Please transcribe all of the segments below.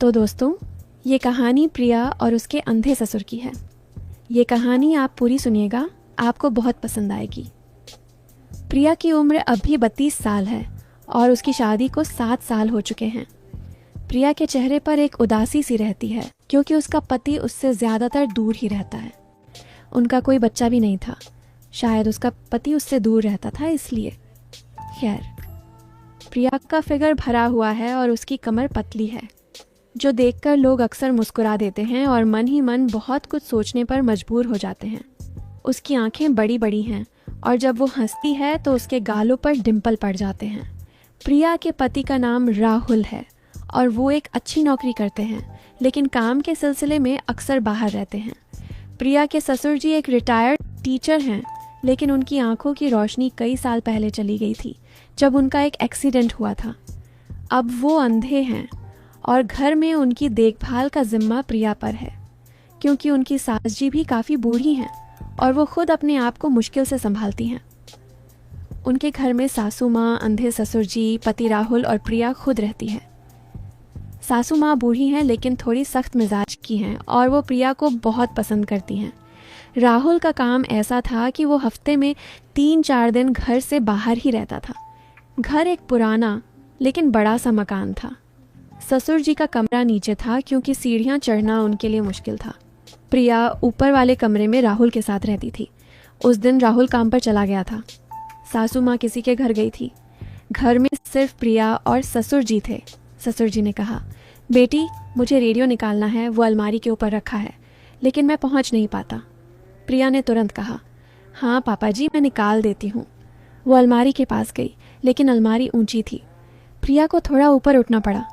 तो दोस्तों, ये कहानी प्रिया और उसके अंधे ससुर की है। ये कहानी आप पूरी सुनिएगा, आपको बहुत पसंद आएगी। प्रिया की उम्र अभी 32 साल है और उसकी शादी को 7 साल हो चुके हैं। प्रिया के चेहरे पर एक उदासी सी रहती है क्योंकि उसका पति उससे ज़्यादातर दूर ही रहता है। उनका कोई बच्चा भी नहीं था, शायद उसका पति उससे दूर रहता था इसलिए। खैर, प्रिया का फिगर भरा हुआ है और उसकी कमर पतली है, जो देखकर लोग अक्सर मुस्कुरा देते हैं और मन ही मन बहुत कुछ सोचने पर मजबूर हो जाते हैं। उसकी आंखें बड़ी बड़ी हैं और जब वो हंसती है तो उसके गालों पर डिम्पल पड़ जाते हैं। प्रिया के पति का नाम राहुल है और वो एक अच्छी नौकरी करते हैं, लेकिन काम के सिलसिले में अक्सर बाहर रहते हैं। प्रिया के ससुर जी एक रिटायर्ड टीचर हैं, लेकिन उनकी आंखों की रोशनी कई साल पहले चली गई थी जब उनका एक एक्सीडेंट हुआ था। अब वो अंधे हैं और घर में उनकी देखभाल का जिम्मा प्रिया पर है, क्योंकि उनकी सास जी भी काफ़ी बूढ़ी हैं और वो खुद अपने आप को मुश्किल से संभालती हैं। उनके घर में सासू माँ, अंधे ससुर जी, पति राहुल और प्रिया खुद रहती है। सासू माँ बूढ़ी हैं लेकिन थोड़ी सख्त मिजाज की हैं और वो प्रिया को बहुत पसंद करती हैं। राहुल का काम ऐसा था कि वो हफ्ते में 3-4 दिन घर से बाहर ही रहता था। घर एक पुराना लेकिन बड़ा सा मकान था। ससुर जी का कमरा नीचे था क्योंकि सीढ़ियाँ चढ़ना उनके लिए मुश्किल था। प्रिया ऊपर वाले कमरे में राहुल के साथ रहती थी। उस दिन राहुल काम पर चला गया था। सासू माँ किसी के घर गई थी। घर में सिर्फ प्रिया और ससुर जी थे। ससुर जी ने कहा, बेटी मुझे रेडियो निकालना है, वो अलमारी के ऊपर रखा है, लेकिन मैं पहुँच नहीं पाता। प्रिया ने तुरंत कहा, हाँ पापा जी, मैं निकाल देती हूँ। वो अलमारी के पास गई, लेकिन अलमारी ऊंची थी। प्रिया को थोड़ा ऊपर उठना पड़ा।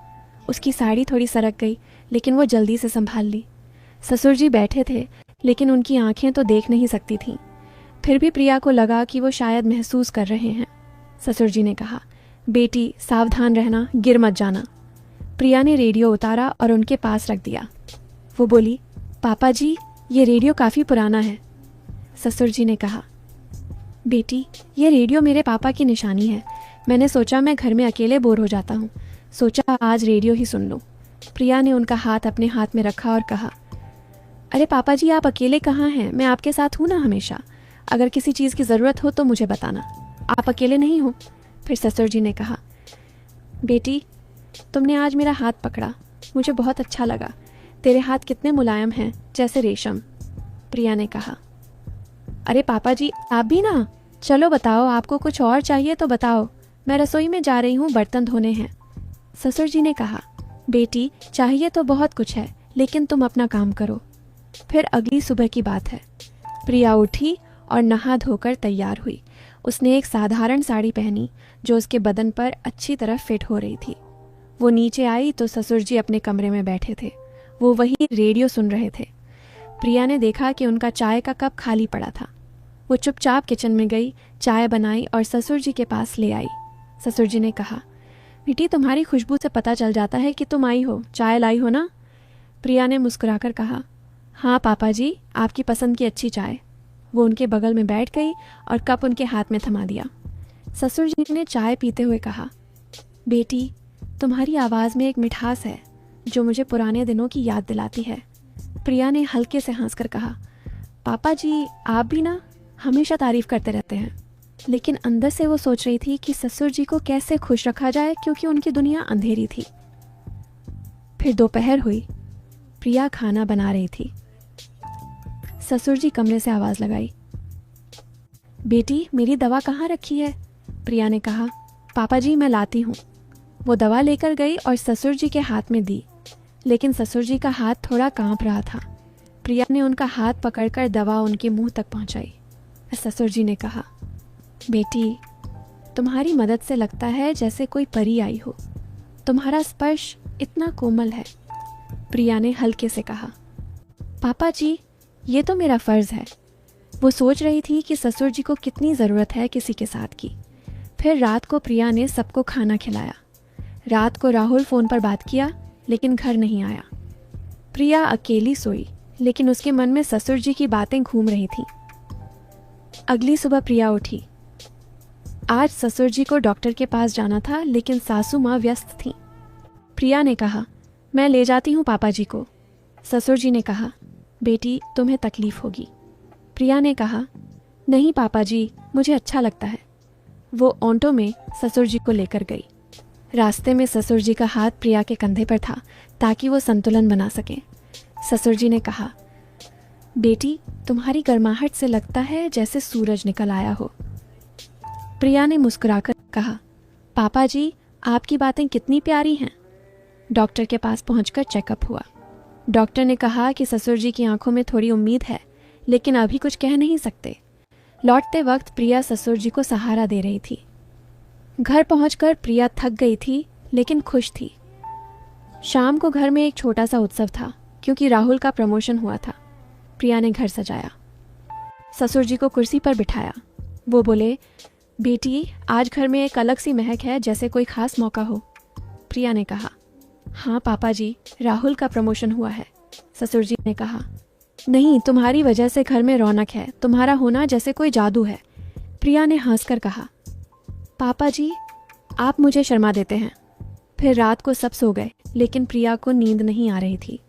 उसकी साड़ी थोड़ी सरक गई, लेकिन वो जल्दी से संभाल ली। ससुर जी बैठे थे, लेकिन उनकी आंखें तो देख नहीं सकती थीं। फिर भी प्रिया को लगा कि वो शायद महसूस कर रहे हैं। ससुर जी ने कहा, बेटी सावधान रहना, गिर मत जाना। प्रिया ने रेडियो उतारा और उनके पास रख दिया। वो बोली, पापा जी ये रेडियो काफ़ी पुराना है। ससुर जी ने कहा, बेटी ये रेडियो मेरे पापा की निशानी है। मैंने सोचा मैं घर में अकेले बोर हो जाता हूँ, सोचा आज रेडियो ही सुन लूँ। प्रिया ने उनका हाथ अपने हाथ में रखा और कहा, अरे पापा जी आप अकेले कहाँ हैं, मैं आपके साथ हूँ ना हमेशा। अगर किसी चीज़ की ज़रूरत हो तो मुझे बताना, आप अकेले नहीं हो। फिर ससुर जी ने कहा, बेटी तुमने आज मेरा हाथ पकड़ा, मुझे बहुत अच्छा लगा। तेरे हाथ कितने मुलायम हैं, जैसे रेशम। प्रिया ने कहा, अरे पापा जी आप भी ना, चलो बताओ, आपको कुछ और चाहिए तो बताओ, मैं रसोई में जा रही हूँ, बर्तन धोने हैं। ससुर जी ने कहा, बेटी चाहिए तो बहुत कुछ है, लेकिन तुम अपना काम करो। फिर अगली सुबह की बात है। प्रिया उठी और नहा धोकर तैयार हुई। उसने एक साधारण साड़ी पहनी जो उसके बदन पर अच्छी तरह फिट हो रही थी। वो नीचे आई तो ससुर जी अपने कमरे में बैठे थे। वो वही रेडियो सुन रहे थे। प्रिया ने देखा कि उनका चाय का कप खाली पड़ा था। वो चुपचाप किचन में गई, चाय बनाई और ससुर जी के पास ले आई। ससुर जी ने कहा, बेटी तुम्हारी खुशबू से पता चल जाता है कि तुम आई हो, चाय लाई हो ना। प्रिया ने मुस्कुराकर कहा, हाँ पापा जी, आपकी पसंद की अच्छी चाय। वो उनके बगल में बैठ गई और कप उनके हाथ में थमा दिया। ससुर जी ने चाय पीते हुए कहा, बेटी तुम्हारी आवाज़ में एक मिठास है जो मुझे पुराने दिनों की याद दिलाती है। प्रिया ने हल्के से हंसकर कहा, पापा जी आप भी ना हमेशा तारीफ करते रहते हैं। लेकिन अंदर से वो सोच रही थी कि ससुर जी को कैसे खुश रखा जाए, क्योंकि उनकी दुनिया अंधेरी थी। फिर दोपहर हुई। प्रिया खाना बना रही थी। ससुर जी कमरे से आवाज़ लगाई, बेटी मेरी दवा कहाँ रखी है। प्रिया ने कहा, पापा जी मैं लाती हूँ। वो दवा लेकर गई और ससुर जी के हाथ में दी, लेकिन ससुर जी का हाथ थोड़ा कांप रहा था। प्रिया ने उनका हाथ पकड़कर दवा उनके मुंह तक पहुंचाई। ससुर जी ने कहा, बेटी तुम्हारी मदद से लगता है जैसे कोई परी आई हो, तुम्हारा स्पर्श इतना कोमल है। प्रिया ने हल्के से कहा, पापा जी ये तो मेरा फ़र्ज़ है। वो सोच रही थी कि ससुर जी को कितनी ज़रूरत है किसी के साथ की। फिर रात को प्रिया ने सबको खाना खिलाया। रात को राहुल फ़ोन पर बात किया, लेकिन घर नहीं आया। प्रिया अकेली सोई, लेकिन उसके मन में ससुर जी की बातें घूम रही थीं। अगली सुबह प्रिया उठी। आज ससुर जी को डॉक्टर के पास जाना था, लेकिन सासू माँ व्यस्त थीं। प्रिया ने कहा, मैं ले जाती हूँ पापा जी को। ससुर जी ने कहा, बेटी तुम्हें तकलीफ होगी। प्रिया ने कहा, नहीं पापा जी, मुझे अच्छा लगता है। वो ऑटो में ससुर जी को लेकर गई। रास्ते में ससुर जी का हाथ प्रिया के कंधे पर था ताकि वो संतुलन बना सके। ससुर जी ने कहा, बेटी तुम्हारी गर्माहट से लगता है जैसे सूरज निकल आया हो। प्रिया ने मुस्कुराकर कहा, पापा जी आपकी बातें कितनी प्यारी हैं। डॉक्टर के पास पहुंचकर चेकअप हुआ। डॉक्टर ने कहा कि ससुर जी की आंखों में थोड़ी उम्मीद है, लेकिन अभी कुछ कह नहीं सकते। लौटते वक्त प्रिया ससुर जी को सहारा दे रही थी। घर पहुंचकर प्रिया थक गई थी लेकिन खुश थी। शाम को घर में एक छोटा सा उत्सव था क्योंकि राहुल का प्रमोशन हुआ था। प्रिया ने घर सजाया, ससुर जी को कुर्सी पर बिठाया। वो बोले, बेटी आज घर में एक अलग सी महक है, जैसे कोई खास मौका हो। प्रिया ने कहा, हाँ पापा जी, राहुल का प्रमोशन हुआ है। ससुर जी ने कहा, नहीं तुम्हारी वजह से घर में रौनक है, तुम्हारा होना जैसे कोई जादू है। प्रिया ने हंसकर कहा, पापा जी आप मुझे शर्मा देते हैं। फिर रात को सब सो गए, लेकिन प्रिया को नींद नहीं आ रही थी।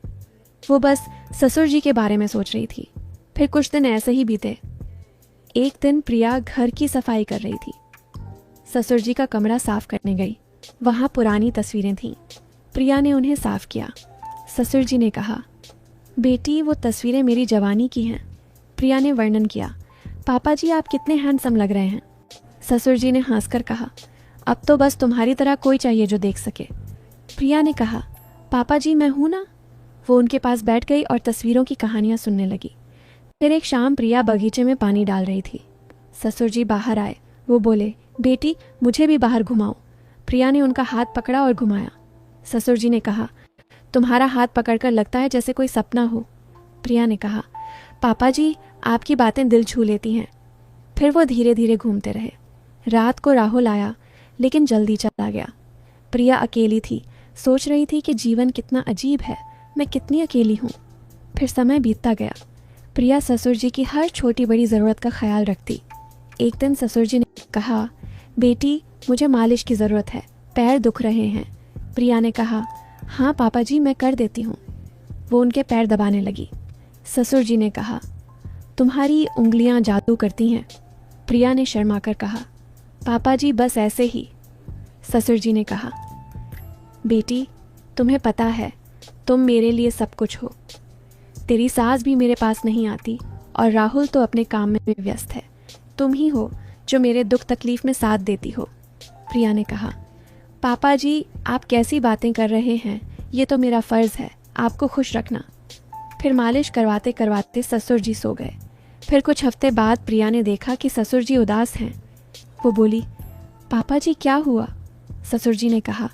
वो बस ससुर जी के बारे में सोच रही थी। फिर कुछ दिन ऐसे ही बीते। एक दिन प्रिया घर की सफाई कर रही थी। ससुर जी का कमरा साफ करने गई। वहाँ पुरानी तस्वीरें थीं। प्रिया ने उन्हें साफ किया। ससुर जी ने कहा, बेटी वो तस्वीरें मेरी जवानी की हैं। प्रिया ने वर्णन किया, पापा जी आप कितने हैंडसम लग रहे हैं। ससुर जी ने हंसकर कहा, अब तो बस तुम्हारी तरह कोई चाहिए जो देख सके। प्रिया ने कहा, पापा जी मैं हूं ना। वो उनके पास बैठ गई और तस्वीरों की कहानियां सुनने लगी। फिर एक शाम प्रिया बगीचे में पानी डाल रही थी। ससुर जी बाहर आए। वो बोले, बेटी मुझे भी बाहर घुमाओ। प्रिया ने उनका हाथ पकड़ा और घुमाया। ससुर जी ने कहा, तुम्हारा हाथ पकड़कर लगता है जैसे कोई सपना हो। प्रिया ने कहा, पापा जी आपकी बातें दिल छू लेती हैं। फिर वो धीरे धीरे घूमते रहे। रात को राहुल आया, लेकिन जल्दी चला गया। प्रिया अकेली थी, सोच रही थी कि जीवन कितना अजीब है, मैं कितनी अकेली हूँ। फिर समय बीतता गया। प्रिया ससुर जी की हर छोटी बड़ी ज़रूरत का ख्याल रखती। एक दिन ससुर जी ने कहा, बेटी मुझे मालिश की ज़रूरत है, पैर दुख रहे हैं। प्रिया ने कहा, हाँ पापा जी मैं कर देती हूँ। वो उनके पैर दबाने लगी। ससुर जी ने कहा, तुम्हारी उंगलियाँ जादू करती हैं। प्रिया ने शर्माकर कहा, पापा जी बस ऐसे ही। ससुर जी ने कहा, बेटी तुम्हें पता है तुम मेरे लिए सब कुछ हो। तेरी सास भी मेरे पास नहीं आती और राहुल तो अपने काम में व्यस्त है। तुम ही हो जो मेरे दुख तकलीफ में साथ देती हो। प्रिया ने कहा, पापा जी आप कैसी बातें कर रहे हैं, ये तो मेरा फ़र्ज़ है आपको खुश रखना। फिर मालिश करवाते करवाते ससुर जी सो गए। फिर कुछ हफ्ते बाद प्रिया ने देखा कि ससुर जी उदास हैं। वो बोली, पापा जी क्या हुआ। ससुर जी ने कहा,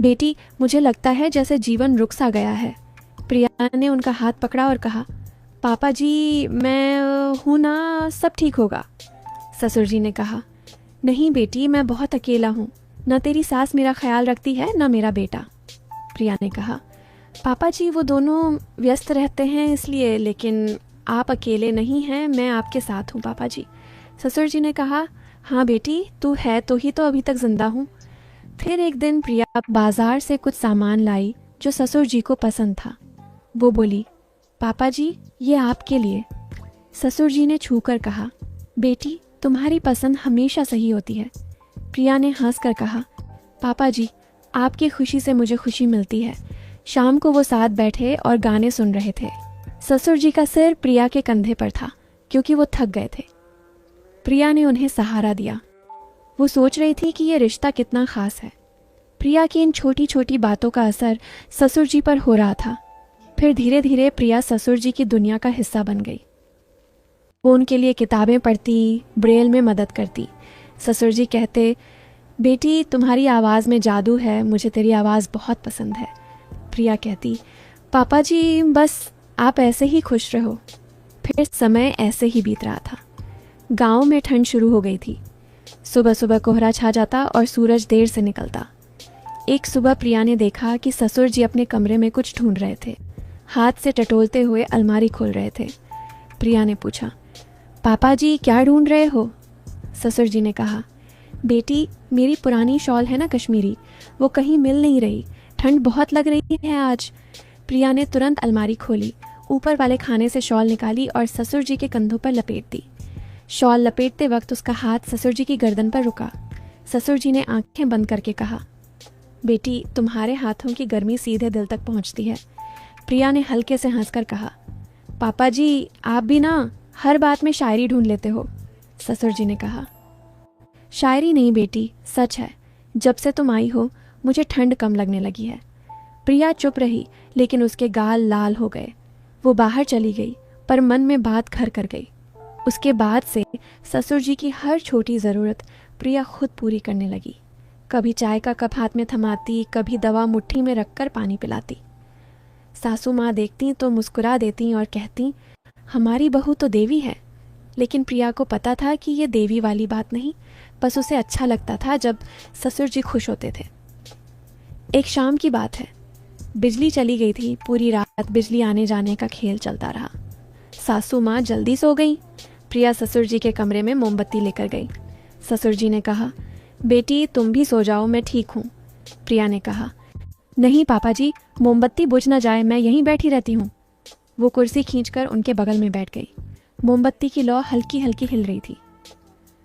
बेटी मुझे लगता है जैसे जीवन रुक सा गया है। प्रिया ने उनका हाथ पकड़ा और कहा, पापा जी मैं हूँ ना, सब ठीक होगा। ससुर जी ने कहा, नहीं बेटी मैं बहुत अकेला हूँ, न तेरी सास मेरा ख्याल रखती है न मेरा बेटा। प्रिया ने कहा, पापा जी वो दोनों व्यस्त रहते हैं इसलिए, लेकिन आप अकेले नहीं हैं, मैं आपके साथ हूँ पापा जी। ससुर जी ने कहा, हाँ बेटी तू है तो ही तो अभी तक जिंदा हूँ। फिर एक दिन प्रिया बाजार से कुछ सामान लाई जो ससुर जी को पसंद था। वो बोली, पापा जी ये आपके लिए। ससुर जी ने छूकर कहा, बेटी तुम्हारी पसंद हमेशा सही होती है। प्रिया ने हंसकर कहा, पापा जी आपकी खुशी से मुझे खुशी मिलती है। शाम को वो साथ बैठे और गाने सुन रहे थे। ससुर जी का सिर प्रिया के कंधे पर था क्योंकि वो थक गए थे। प्रिया ने उन्हें सहारा दिया। वो सोच रही थी कि ये रिश्ता कितना खास है। प्रिया की इन छोटी छोटी बातों का असर ससुर जी पर हो रहा था। फिर धीरे धीरे प्रिया ससुर जी की दुनिया का हिस्सा बन गई। वो उनके लिए किताबें पढ़ती, ब्रेल में मदद करती। ससुर जी कहते, बेटी तुम्हारी आवाज़ में जादू है, मुझे तेरी आवाज़ बहुत पसंद है। प्रिया कहती, पापा जी बस आप ऐसे ही खुश रहो। फिर समय ऐसे ही बीत रहा था। गांव में ठंड शुरू हो गई थी। सुबह सुबह कोहरा छा जाता और सूरज देर से निकलता। एक सुबह प्रिया ने देखा कि ससुर जी अपने कमरे में कुछ ढूंढ रहे थे। हाथ से टटोलते हुए अलमारी खोल रहे थे। प्रिया ने पूछा, पापा जी क्या ढूंढ रहे हो। ससुर जी ने कहा, बेटी मेरी पुरानी शॉल है ना कश्मीरी, वो कहीं मिल नहीं रही, ठंड बहुत लग रही है आज। प्रिया ने तुरंत अलमारी खोली, ऊपर वाले खाने से शॉल निकाली और ससुर जी के कंधों पर लपेट दी। शॉल लपेटते वक्त उसका हाथ ससुर जी की गर्दन पर रुका। ससुर जी ने आंखें बंद करके कहा, बेटी, तुम्हारे हाथों की गर्मी सीधे दिल तक पहुंचती है। प्रिया ने हल्के से हंसकर कहा, पापा जी, आप भी ना हर बात में शायरी ढूंढ लेते हो। ससुर जी ने कहा, शायरी नहीं बेटी, सच है। जब से तुम आई हो मुझे ठंड कम लगने लगी है। प्रिया चुप रही, लेकिन उसके गाल लाल हो गए। वो बाहर चली गई, पर मन में बात घर कर गई। उसके बाद से ससुर जी की हर छोटी ज़रूरत प्रिया खुद पूरी करने लगी। कभी चाय का कप हाथ में थमाती, कभी दवा मुट्ठी में रखकर पानी पिलाती। सासू माँ देखती तो मुस्कुरा देती और कहती, हमारी बहू तो देवी है। लेकिन प्रिया को पता था कि ये देवी वाली बात नहीं, बस उसे अच्छा लगता था जब ससुर जी खुश होते थे। एक शाम की बात है, बिजली चली गई थी। पूरी रात बिजली आने जाने का खेल चलता रहा। सासू माँ जल्दी सो गई। प्रिया ससुर जी के कमरे में मोमबत्ती लेकर गई। ससुर जी ने कहा, बेटी तुम भी सो जाओ, मैं ठीक हूँ। प्रिया ने कहा, नहीं पापा जी, मोमबत्ती बुझ न जाए, मैं यहीं बैठी रहती हूँ। वो कुर्सी खींचकर उनके बगल में बैठ गई। मोमबत्ती की लौ हल्की हल्की हिल रही थी।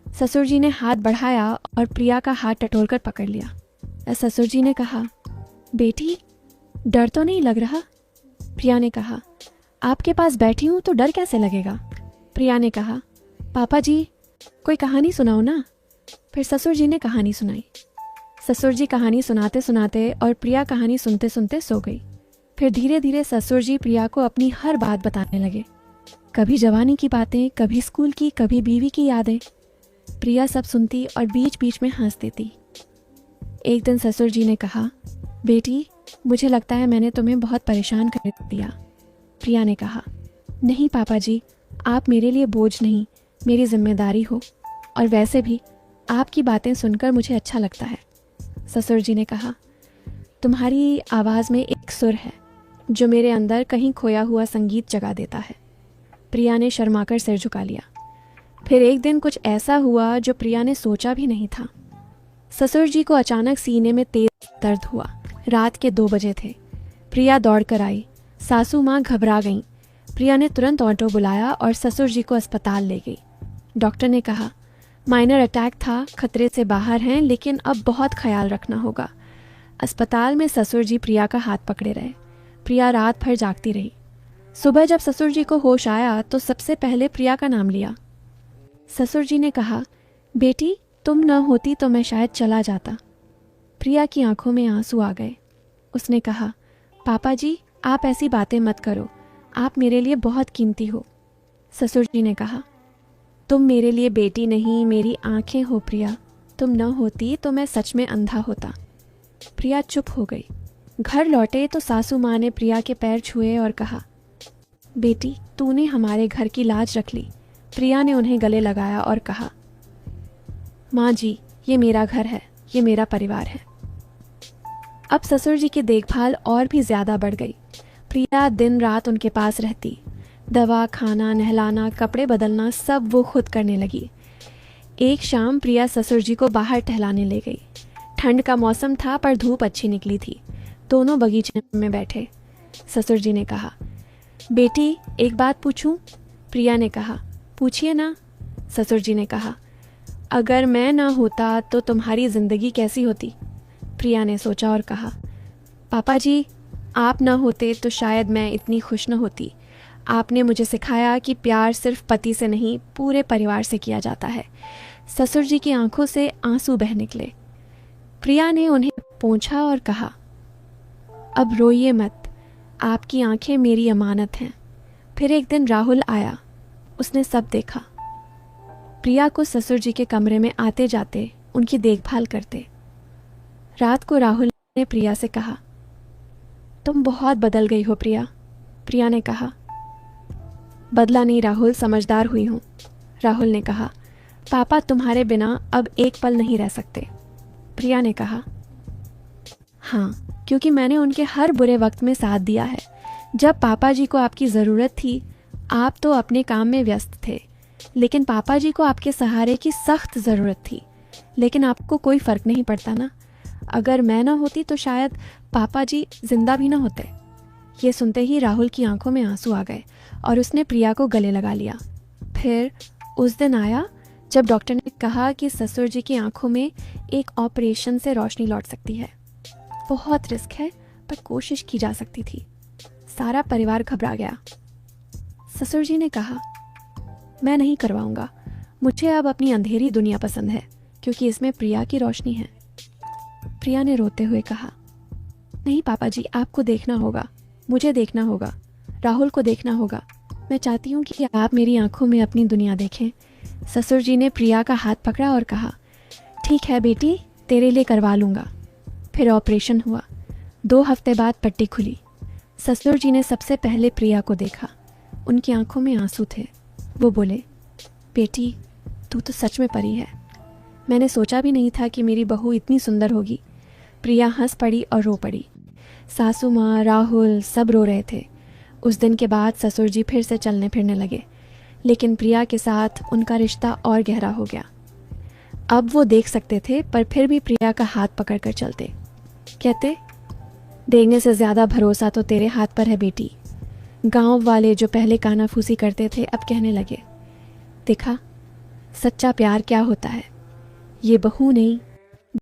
ससुर जी ने हाथ बढ़ाया और प्रिया का हाथ टटोलकर पकड़ लिया। ससुर जी ने कहा, बेटी डर तो नहीं लग रहा? प्रिया ने कहा, आपके पास बैठी हूँ तो डर कैसे लगेगा? प्रिया ने कहा, पापा जी कोई कहानी सुनाओ ना। फिर ससुर जी ने कहानी सुनाई। ससुर जी कहानी सुनाते सुनाते और प्रिया कहानी सुनते सुनते सो गई। फिर धीरे धीरे ससुर जी प्रिया को अपनी हर बात बताने लगे। कभी जवानी की बातें, कभी स्कूल की, कभी बीवी की यादें। प्रिया सब सुनती और बीच बीच में हंस देती। एक दिन ससुर जी ने कहा, बेटी मुझे लगता है मैंने तुम्हें बहुत परेशान कर दिया। प्रिया ने कहा, नहीं पापा जी, आप मेरे लिए बोझ नहीं, मेरी जिम्मेदारी हो, और वैसे भी आपकी बातें सुनकर मुझे अच्छा लगता है। ससुर जी ने कहा, तुम्हारी आवाज़ में एक सुर है जो मेरे अंदर कहीं खोया हुआ संगीत जगा देता है। प्रिया ने शर्माकर सिर झुका लिया। फिर एक दिन कुछ ऐसा हुआ जो प्रिया ने सोचा भी नहीं था। ससुर जी को अचानक सीने में तेज दर्द हुआ। रात के 2 बजे थे। प्रिया दौड़ कर आई। सासू माँ घबरा गईं। प्रिया ने तुरंत ऑटो बुलाया और ससुर जी को अस्पताल ले गई। डॉक्टर ने कहा, माइनर अटैक था, खतरे से बाहर हैं, लेकिन अब बहुत ख्याल रखना होगा। अस्पताल में ससुर जी प्रिया का हाथ पकड़े रहे। प्रिया रात भर जागती रही। सुबह जब ससुर जी को होश आया तो सबसे पहले प्रिया का नाम लिया। ससुर जी ने कहा, बेटी तुम न होती तो मैं शायद चला जाता। प्रिया की आंखों में आंसू आ गए। उसने कहा, पापा जी आप ऐसी बातें मत करो, आप मेरे लिए बहुत कीमती हो। ससुर जी ने कहा, तुम मेरे लिए बेटी नहीं, मेरी आंखें हो प्रिया। तुम न होती तो मैं सच में अंधा होता। प्रिया चुप हो गई। घर लौटे तो सासू माँ ने प्रिया के पैर छुए और कहा, बेटी तूने हमारे घर की लाज रख ली। प्रिया ने उन्हें गले लगाया और कहा, माँ जी ये मेरा घर है, ये मेरा परिवार है। अब ससुर जी की देखभाल और भी ज़्यादा बढ़ गई। प्रिया दिन रात उनके पास रहती। दवा, खाना, नहलाना, कपड़े बदलना सब वो खुद करने लगी। एक शाम प्रिया ससुर जी को बाहर टहलाने ले गई। ठंड का मौसम था पर धूप अच्छी निकली थी। दोनों बगीचे में बैठे। ससुर जी ने कहा, बेटी एक बात पूछूं? प्रिया ने कहा, पूछिए ना। ससुर जी ने कहा, अगर मैं ना होता तो तुम्हारी ज़िंदगी कैसी होती? प्रिया ने सोचा और कहा, पापा जी आप ना होते तो शायद मैं इतनी खुश न होती। आपने मुझे सिखाया कि प्यार सिर्फ पति से नहीं पूरे परिवार से किया जाता है। ससुर जी की आंखों से आंसू बह निकले। प्रिया ने उन्हें पोंछा और कहा, अब रोइए मत, आपकी आंखें मेरी अमानत हैं। फिर एक दिन राहुल आया। उसने सब देखा। प्रिया को ससुर जी के कमरे में आते जाते उनकी देखभाल करते। रात को राहुल ने प्रिया से कहा, तुम बहुत बदल गई हो प्रिया। प्रिया ने कहा, बदला नहीं राहुल, समझदार हुई हूँ। राहुल ने कहा, पापा तुम्हारे बिना अब एक पल नहीं रह सकते। प्रिया ने कहा, हाँ क्योंकि मैंने उनके हर बुरे वक्त में साथ दिया है। जब पापा जी को आपकी ज़रूरत थी आप तो अपने काम में व्यस्त थे, लेकिन पापा जी को आपके सहारे की सख्त ज़रूरत थी। लेकिन आपको कोई फ़र्क नहीं पड़ता ना। अगर मैं ना होती तो शायद पापा जी जिंदा भी ना होते। ये सुनते ही राहुल की आंखों में आंसू आ गए और उसने प्रिया को गले लगा लिया। फिर उस दिन आया जब डॉक्टर ने कहा कि ससुर जी की आंखों में एक ऑपरेशन से रोशनी लौट सकती है। बहुत रिस्क है पर कोशिश की जा सकती थी। सारा परिवार घबरा गया। ससुर जी ने कहा, मैं नहीं करवाऊंगा, मुझे अब अपनी अंधेरी दुनिया पसंद है क्योंकि इसमें प्रिया की रोशनी है। प्रिया ने रोते हुए कहा, नहीं पापा जी, आपको देखना होगा, मुझे देखना होगा, राहुल को देखना होगा। मैं चाहती हूँ कि आप मेरी आंखों में अपनी दुनिया देखें। ससुर जी ने प्रिया का हाथ पकड़ा और कहा, ठीक है बेटी, तेरे लिए करवा लूँगा। फिर ऑपरेशन हुआ। 2 हफ्ते बाद पट्टी खुली। ससुर जी ने सबसे पहले प्रिया को देखा। उनकी आंखों में आंसू थे। वो बोले, बेटी तू तो सच में परी है। मैंने सोचा भी नहीं था कि मेरी बहू इतनी सुंदर होगी। प्रिया हंस पड़ी और रो पड़ी। सासू माँ, राहुल सब रो रहे थे। उस दिन के बाद ससुर जी फिर से चलने फिरने लगे, लेकिन प्रिया के साथ उनका रिश्ता और गहरा हो गया। अब वो देख सकते थे पर फिर भी प्रिया का हाथ पकड़ कर चलते। कहते, देखने से ज़्यादा भरोसा तो तेरे हाथ पर है बेटी। गांव वाले जो पहले कानाफूसी करते थे अब कहने लगे, देखा सच्चा प्यार क्या होता है। ये बहू नहीं